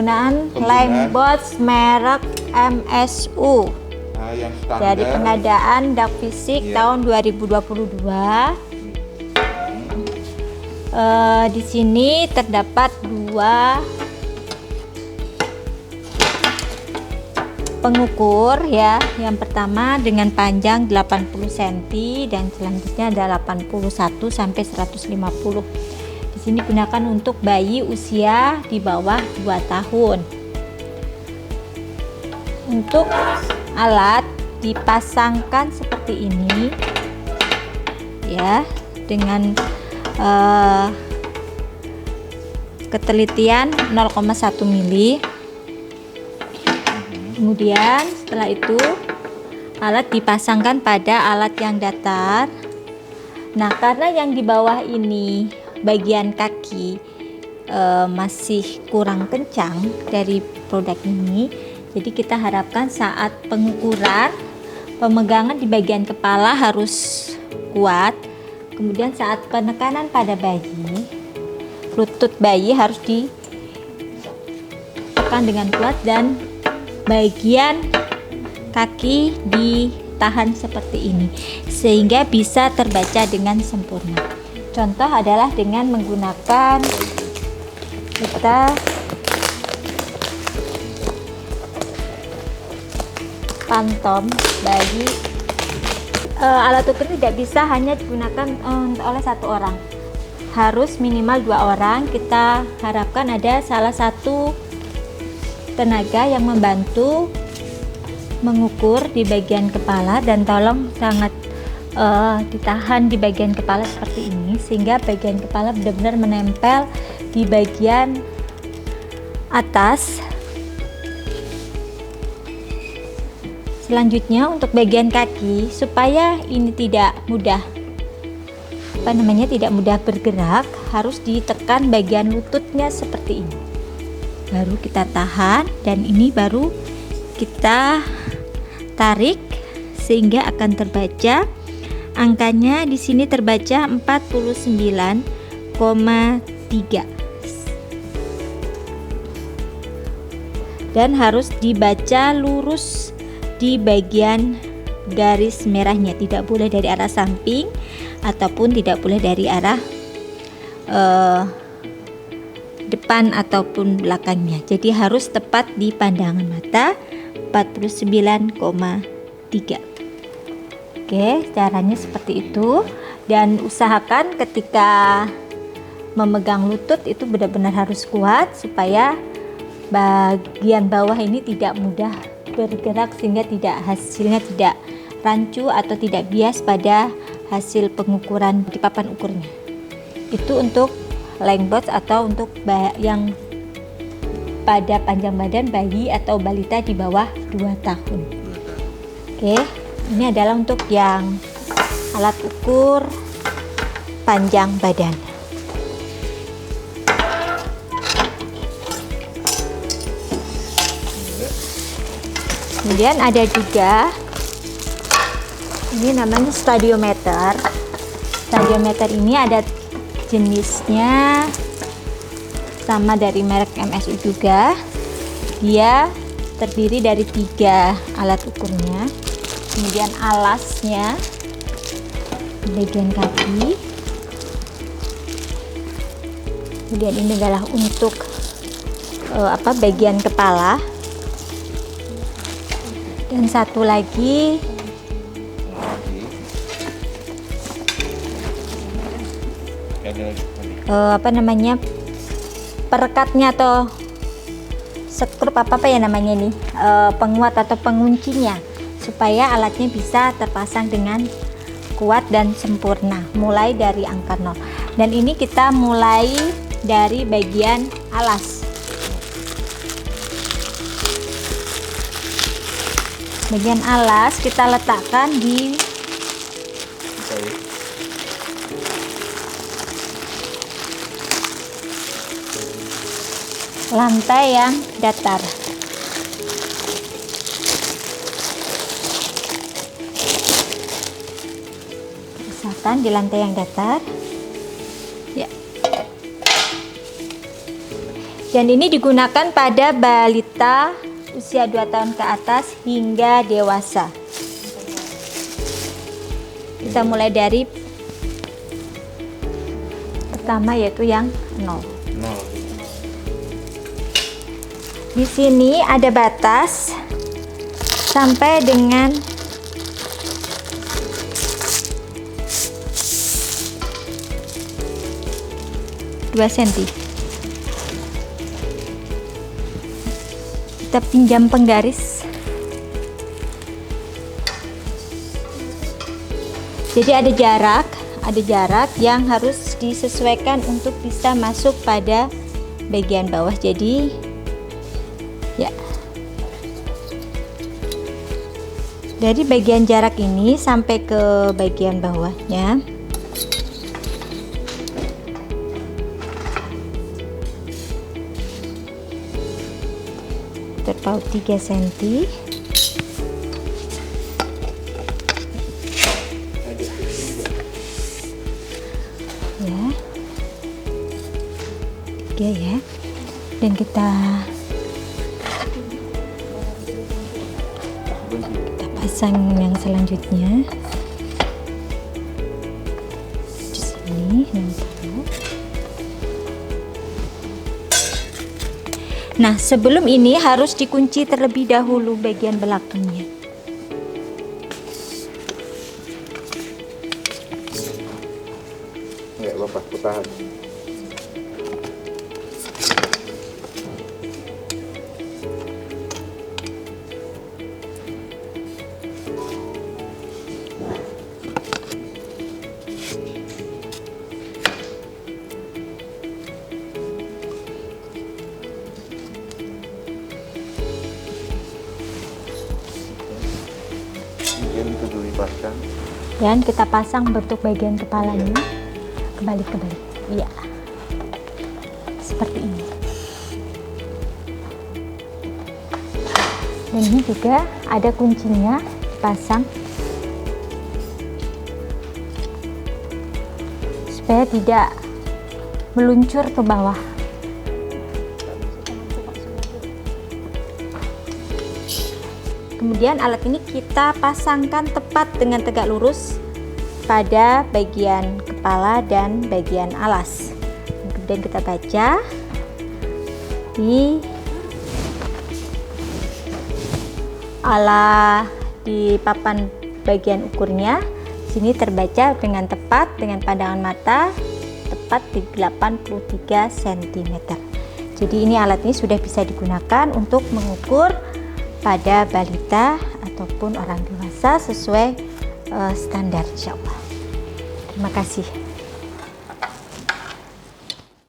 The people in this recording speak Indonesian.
penggunaan Lengbots merek MSU. Yang standar. Dari pengadaan Dak Fisik tahun 2022. Di sini terdapat 2 pengukur ya. Yang pertama dengan panjang 80 cm dan selanjutnya ada 81 sampai 150. Di sini gunakan untuk bayi usia di bawah 2 tahun. Untuk alat dipasangkan seperti ini ya, dengan ketelitian 0,1 mili. Kemudian setelah itu alat dipasangkan pada alat yang datar. Nah, karena yang di bawah ini bagian kaki masih kurang kencang dari produk ini, jadi kita harapkan saat pengukuran pemegangan di bagian kepala harus kuat. Kemudian saat penekanan pada bayi, lutut bayi harus ditekan dengan kuat dan bagian kaki ditahan seperti ini sehingga bisa terbaca dengan sempurna. Contoh adalah dengan menggunakan kita pantom bayi. Alat ukur tidak bisa hanya digunakan oleh 1 orang, harus minimal 2 orang. Kita harapkan ada salah satu tenaga yang membantu mengukur di bagian kepala, dan tolong sangat ditahan di bagian kepala seperti ini sehingga bagian kepala benar-benar menempel di bagian atas. Selanjutnya untuk bagian kaki, supaya ini tidak mudah bergerak, harus ditekan bagian lututnya seperti ini. Baru kita tahan dan ini baru kita tarik sehingga akan terbaca angkanya. Di sini terbaca 49,3 dan harus dibaca lurus di bagian garis merahnya, tidak boleh dari arah samping ataupun tidak boleh dari arah depan ataupun belakangnya. Jadi harus tepat di pandangan mata 49,3. Oke, caranya seperti itu. Dan usahakan ketika memegang lutut itu benar-benar harus kuat supaya bagian bawah ini tidak mudah bergerak sehingga hasilnya tidak rancu atau tidak bias pada hasil pengukuran di papan ukurnya. Itu untuk Lengbots atau untuk yang pada panjang badan bayi atau balita di bawah 2 tahun. Oke, ini adalah untuk yang alat ukur panjang badan. Kemudian ada juga ini namanya stadiometer. Stadiometer ini ada jenisnya sama dari merek MSU juga. Dia terdiri dari 3 alat ukurnya. Kemudian alasnya bagian kaki. Kemudian ini adalah untuk bagian kepala. Dan satu lagi perekatnya atau skrup apa ya namanya ini, penguat atau penguncinya supaya alatnya bisa terpasang dengan kuat dan sempurna mulai dari angka 0. Dan ini kita mulai dari bagian alas. Bagian alas kita letakkan di lantai yang datar. Letakkan di lantai yang datar. Ya. Dan ini digunakan pada balita usia 2 tahun ke atas hingga dewasa. Kita mulai dari pertama, yaitu yang 0. Di sini ada batas sampai dengan 2 cm. Kita pinjam penggaris. Jadi ada jarak yang harus disesuaikan untuk bisa masuk pada bagian bawah. Jadi ya, dari bagian jarak ini sampai ke bagian bawahnya terpaut 3 cm. Ya, 3 ya. Dan kita pasang yang selanjutnya di sini. Nah, sebelum ini harus dikunci terlebih dahulu bagian belakangnya. Enggak apa-apa, aku tahan. Itu dulu dipasang. Dan kita pasang bentuk bagian kepalanya. Kebalik. Iya. Seperti ini. Dan ini juga ada kuncinya, dipasang supaya tidak meluncur ke bawah. Kemudian alat ini kita pasangkan tepat dengan tegak lurus pada bagian kepala dan bagian alas. Kemudian kita baca di papan bagian ukurnya. Sini terbaca dengan tepat dengan pandangan mata tepat di 83 cm. Jadi ini alat ini sudah bisa digunakan untuk mengukur pada balita ataupun orang dewasa sesuai standar, insya Allah. Terima kasih.